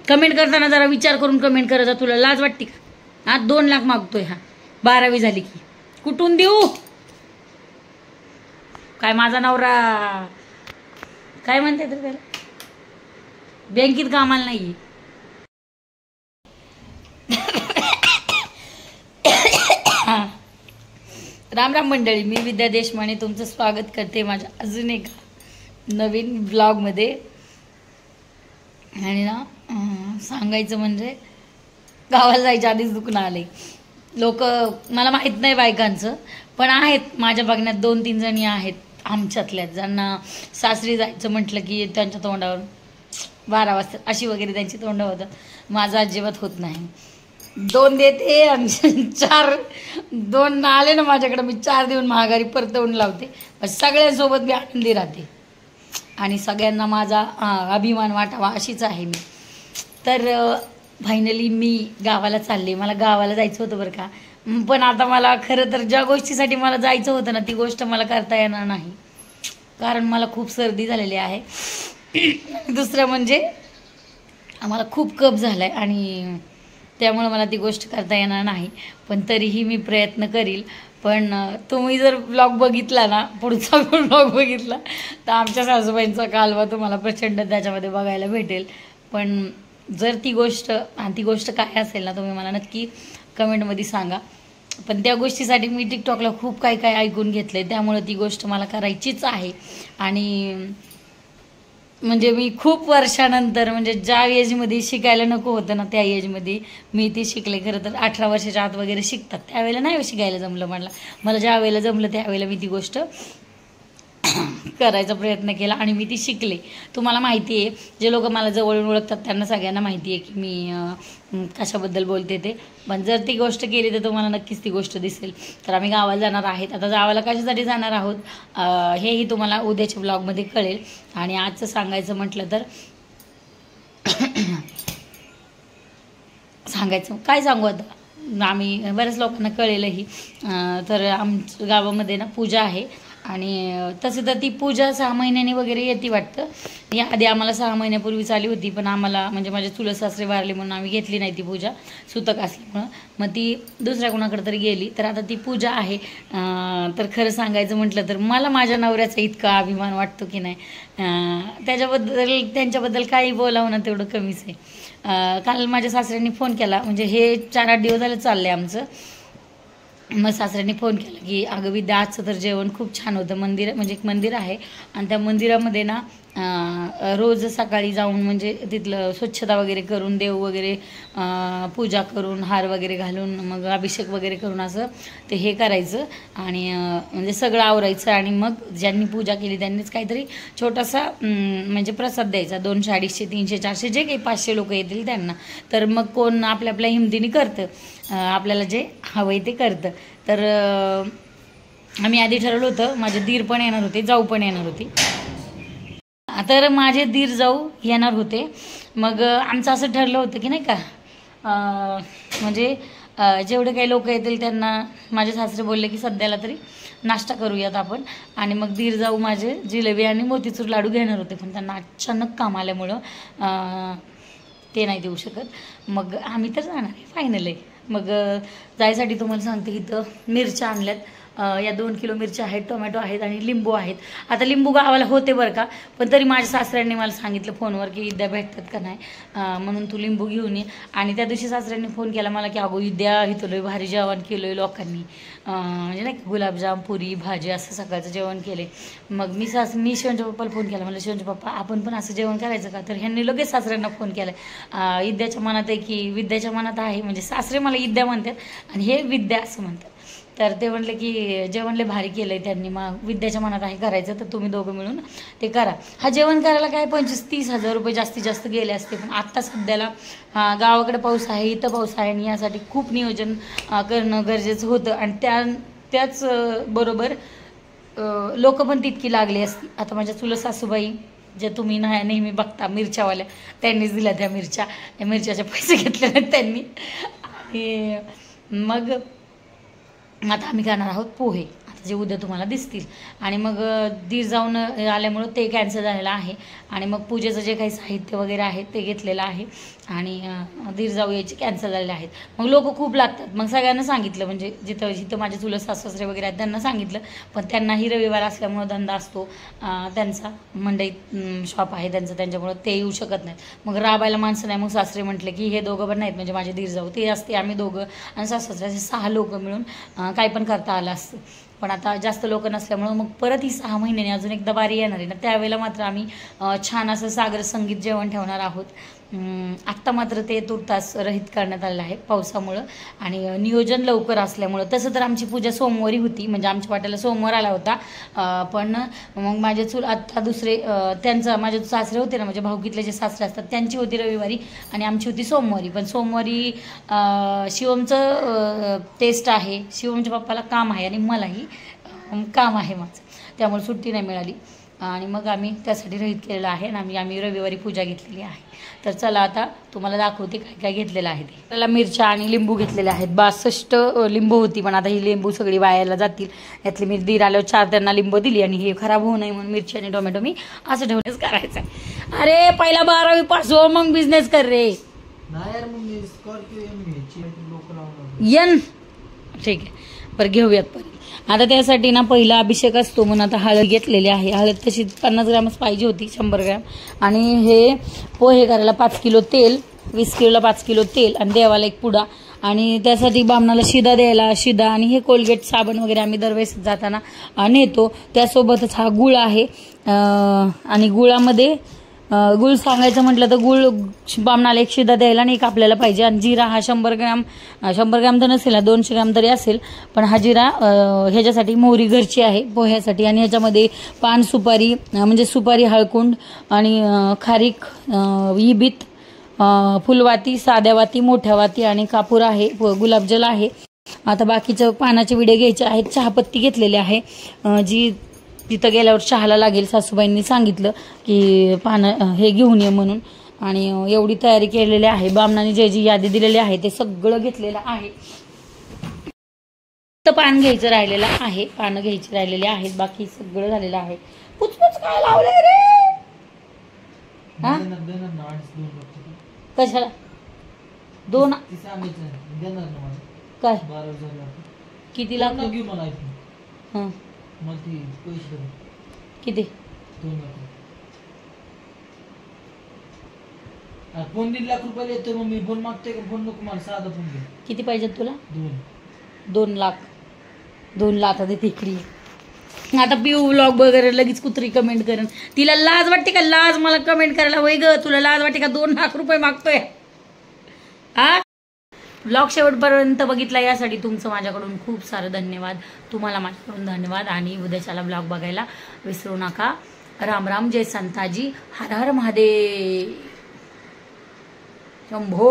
Comment करताना जरा विचार करून कमेंट करायचा. तुला लाज वाटते का? 2 लाख मागतोय हा. 12वी झाली की कुठून देऊ? काय माझा नवरा काय म्हणते तर त्याला बँकेत कामाला नाही. राम राम मंडळी, मी विद्या देशमाने तुमचं स्वागत करते माझ्या अजून एका नवीन ब्लॉगमध्ये. आणि ना सांगायचं म्हणजे गावाला जायच्या आधीच दुखणं आले. लोक मला माहीत नाही बायकांचं, पण आहेत माझ्या बघण्यात 2-3 जणी आहेत आमच्यातल्याच ज्यांना सासरी जायचं म्हटलं की त्यांच्या तोंडावर 12 वाजता अशी वगैरे त्यांची तोंड होतात. माझं अजिबात होत नाही. 2 देते आणि 4 2 आले ना माझ्याकडे, मी 4 देऊन महागारी परतवून लावते. सगळ्यांसोबत मी आनंदी राहते आणि सगळ्यांना माझा अभिमान वाटावा अशीच आहे मी. तर फायनली मी गावाला चालले. मला गावाला जायचं होतं बरं का, पण आता मला खरं तर ज्या गोष्टीसाठी मला जायचं होतं ना ती गोष्ट मला करता येणार नाही, कारण मला खूप सर्दी झालेली आहे. दुसरं म्हणजे आम्हाला खूप कफ झाला आहे आणि त्यामुळं मला ती गोष्ट करता येणार नाही. पण तरीही मी प्रयत्न करील. पण तुम्ही जर ब्लॉग बघितला ना, पुढचा ब्लॉग बघितला तर आमच्या सासूबाईंचा कालवा तुम्हाला प्रचंड त्याच्यामध्ये बघायला भेटेल. पण जर ती गोष्ट आणि ती गोष्ट काय असेल ना तुम्ही मला नक्की कमेंटमध्ये सांगा. पण त्या गोष्टीसाठी मी टिकटॉकला खूप काही ऐकून घेतलं आहे, त्यामुळं ती गोष्ट मला करायचीच आहे. आणि म्हणजे मी खूप वर्षानंतर, म्हणजे ज्या एजमध्ये शिकायला नको होतं ना त्या एजमध्ये मी ती शिकले. खरं तर 18 वर्षाच्या आत वगैरे शिकतात, त्यावेळेला नाही शिकायला जमलं मला ज्या वेळेला जमलं त्यावेळेला मी ती गोष्ट करायचा प्रयत्न केला आणि मी ती शिकले. तुम्हाला माहिती आहे, जे लोक मला जवळून ओळखतात त्यांना सगळ्यांना माहिती आहे की मी कशाबद्दल बोलते ते. पण जर ती गोष्ट केली तर तुम्हाला नक्कीच ती गोष्ट दिसेल. तर आम्ही गावाला जाणार आहेत. आता गावाला कशासाठी जाणार आहोत हेही तुम्हाला उद्याच्या ब्लॉगमध्ये कळेल. आणि आजचं सांगायचं म्हटलं तर सांगायचं काय सांगू आता, आम्ही बऱ्याच लोकांना कळेलही. तर आमच्या गावामध्ये ना पूजा आहे आणि तसं तर ती पूजा 6 महिन्यांनी वगैरे येते वाटतं. याआधी आम्हाला 6 महिन्यापूर्वीच आली होती, पण आम्हाला म्हणजे माझे चुलत सासरे वारले म्हणून आम्ही घेतली नाही ती पूजा, सुतक असल्यामुळं. मग ती दुसऱ्या कोणाकडे तरी गेली. तर आता ती पूजा आहे. तर खरं सांगायचं म्हटलं तर मला माझ्या नवऱ्याचा इतका अभिमान वाटतो की नाही, त्यांच्याबद्दल काही बोलावं ना तेवढं कमीच आहे. काल माझ्या सासऱ्यांनी फोन केला, म्हणजे हे 4-8 दिवस झालं चाललं आहे आमचं. मग सासऱ्यांनी फोन केला की अगं विद्या आजचं तर जेवण खूप छान होतं. मंदिर म्हणजे एक मंदिर आहे आणि त्या मंदिरामध्ये ना रोज सकाळी जाऊन म्हणजे तिथलं स्वच्छता वगैरे करून, देव वगैरे पूजा करून, हार वगैरे घालून, मग अभिषेक वगैरे करून असं ते हे करायचं आणि म्हणजे सगळं आवरायचं. आणि मग ज्यांनी पूजा केली त्यांनीच काहीतरी छोटासा म्हणजे प्रसाद द्यायचा. 200, 250, 300, 400 जे काही 500 लोक येतील त्यांना. तर मग कोण आपल्या आपल्या हिमतीने करतं, आपल्याला जे हवं आहे ते करतं. तर आम्ही आधी ठरवलं होतं, माझे दीर पण येणार होते, जाऊ पण येणार होती. तर माझे दीर जाऊ येणार होते. मग आमचं असं ठरलं होतं की नाही का, म्हणजे जेवढे काही लोक येतील त्यांना माझे सासरे बोलले की सध्याला तरी नाश्ता करूयात आपण. आणि मग दीर जाऊ माझे जिलेबी आणि मोतीचूर लाडू घेणार होते, पण त्यांना अचानक काम आल्यामुळं ते नाही देऊ शकत. मग आम्ही तर जाणार आहे फायनल आहे. मग जायसाठी तुम्हाला सांगते, इथं मिरच्या आणल्यात. या 2 किलो मिरच्या आहेत, टोमॅटो आहेत आणि लिंबू आहेत. आता लिंबू गावाला होते बरं का, पण तरी माझ्या सासऱ्यांनी मला सांगितलं फोनवर की विद्या भेटतात का नाही, म्हणून तू लिंबू घेऊन ये. आणि त्या दिवशी सासऱ्यांनी फोन केला मला की अगो विद्या इथं लय भारी जेवण केलं आहे लोकांनी, म्हणजे नाही का गुलाबजाम, पुरी, भाजी असं सकाळचं जेवण केले. मग मी शिवनच्या पप्पाला फोन केला, मला शिवनच्या पप्पा आपण पण असं जेवण करायचं का. तर ह्यांनी लगेच सासऱ्यांना फोन केला. विद्याच्या मनात आहे की विद्याच्या मनात आहे, म्हणजे सासरे मला विद्या म्हणतात आणि हे विद्या असं म्हणतात. तर ते म्हणले की जेवणले भारी केलं आहे त्यांनी, मग विद्याच्या मनात आहे करायचं तर तुम्ही दोघं मिळून ते करा. हा जेवण करायला काय 25-30 हजार रुपये जास्तीत जास्त गेले असते, पण आत्ता सध्याला गावाकडे पाऊस आहे, इथं पाऊस आहे आणि यासाठी खूप नियोजन करणं गरजेचं होतं. आणि त्याच बरोबर लोक पण तितकी लागली असती. आता माझ्या चुलत सासूबाई जे तुम्ही नेहमी बघता मिरच्यावाल्या, त्यांनीच दिल्या त्या मिरच्याचे पैसे घेतले नाहीत त्यांनी. आणि मग आता आम्ही करणार आहोत पोहे. आता जे उद्या तुम्हाला दिसतील. आणि मग दीर जाऊन आल्यामुळं ते कॅन्सल झालेलं आहे. आणि मग पूजेचं जे काही साहित्य वगैरे आहे ते घेतलेलं आहे. आणि दीर जाऊ यायचे कॅन्सल झालेले आहेत. मग लोक खूप लागतात. मग सगळ्यांना सांगितलं, म्हणजे जिथं माझे चुलत सासरे वगैरे आहेत त्यांना सांगितलं, पण त्यांनाही रविवार असल्यामुळं धंदा असतो त्यांचा, मंडईत शॉप आहे त्यांचं, त्यांच्यामुळं ते येऊ शकत नाहीत. मग राबायला माणसं नाही. मग सासरे म्हटले की हे दोघं पण नाहीत, म्हणजे माझे दीर जाऊ ते असते, आम्ही दोघं आणि सासरे असे 6 लोक मिळून काय पण करता आलं असतं. पण आता जास्त लोक नसल्यामुळं मग परत ही 6 महिन्याने अजून एकदा बारी येणार आहे ना, त्यावेळेला मात्र आम्ही छान असं सागर संगीत जेवण ठेवणार आहोत. आत्ता मात्र ते तुर्तास रहित करण्यात आलेलं आहे पावसामुळं आणि नियोजन लवकर असल्यामुळं. तसं तर आमची पूजा सोमवारी होती, म्हणजे आमच्या वाट्याला सोमवार आला होता. पण मग माझे आत्ता दुसरे त्यांचं माझे सासरे होते ना, म्हणजे भाऊकीतले जे सासरे असतात त्यांची होती रविवारी आणि आमची होती सोमवारी. पण सोमवारी शिवमचं टेस्ट आहे, शिवमच्या पप्पाला काम आहे आणि मलाही काम आहे माझं, त्यामुळे सुट्टी नाही मिळाली. आणि मग आम्ही त्यासाठी रहित केलेलं आहे आणि आम्ही रविवारी पूजा घेतलेली आहे. तर चला आता तुम्हाला दाखवते काय काय घेतलेलं आहे ते. त्याला मिरच्या आणि लिंबू घेतलेले आहेत. 62 लिंबू होती, पण आता ही लिंबू सगळी वायाला जातील. यातली मी दीर आल्यावर 4 त्यांना लिंबू दिली आणि हे खराब होऊ नये म्हणून मिरची आणि टोमॅटो मी असं ठेवणेच करायचं. अरे पहिला 12वी पास हो मग बिझनेस कर रे. यन ठीक आहे, बरं घेऊयात पण. आता त्यासाठी ना पहिला अभिषेक असतो म्हणून आता हळद घेतलेली आहे. हळद तशी 50 ग्रॅमच पाहिजे होती, 100 ग्रॅम. आणि हे पोहे करायला 5 किलो तेल, 20 किलोला 5 किलो तेल आणि देवाला 1 पुडा. आणि त्यासाठी बामणाला शिदा द्यायला शिदा आणि हे कोलगेट साबण वगैरे आम्ही दरवेळेस जाताना नेतो. त्यासोबतच हा गुळ आहे आणि गुळामध्ये गुळ सांगायचं म्हटलं तर गुळ बामणाला 1 शिदा द्यायला आणि 1 आपल्याला पाहिजे. आणि जिरा हा 100 ग्रॅम तर नसेल, 200 ग्रॅम तरी असेल. पण हा जिरा ह्याच्यासाठी मोहरी घरची आहे पोह्यासाठी. आणि ह्याच्यामध्ये पान सुपारी म्हणजे सुपारी, हळकुंड आणि खारीक, इबीत, फुलवाती, साध्या वाती, मोठ्या वाती आणि कापूर आहे, गुलाबजल आहे. आता बाकीचं पानाचे विडे घ्यायचे आहेत. चहापत्ती घेतलेली आहे जी तिथं गेल्यावर चहाला लागेल. सासूबाईंनी सांगितलं की पानं हे घेऊन ये म्हणून. आणि एवढी तयारी केलेली आहे. बामणाने जे जी यादी दिलेली आहे ते सगळं घेतलेलं आहे. तर पान घ्यायचं राहिलेलं आहे, पानं घ्यायची राहिलेली आहेत, बाकी सगळं झालेलं आहे. पुचपुच काय लावलंय रे? हा कशाला 2 काय किती लागतो? हां किती? 2 लाख रुपये येतो. मग मी फोन मागतोय का? फोन नको मला, साधा फोन घे. किती पाहिजेत तुला? 2 लाख. 2 लाख आता तिकडी. आता पिऊ व्लॉग वगैरे लगेच कुत्री कमेंट करेन. तिला लाज वाटते का? लाज मला कमेंट करायला? वय ग तुला लाज वाटते का? 2 लाख रुपये मागतोय. हा व्लॉग शेवटपर्यंत बघितला यासाठी तुमचं माझ्याकडून खूप सारं धन्यवाद. तुम्हाला माझ्याकडून धन्यवाद. आणि उद्याच्याला व्लॉग बघायला विसरू नका. राम राम, जय संताजी, हर हर महादेव, शंभो.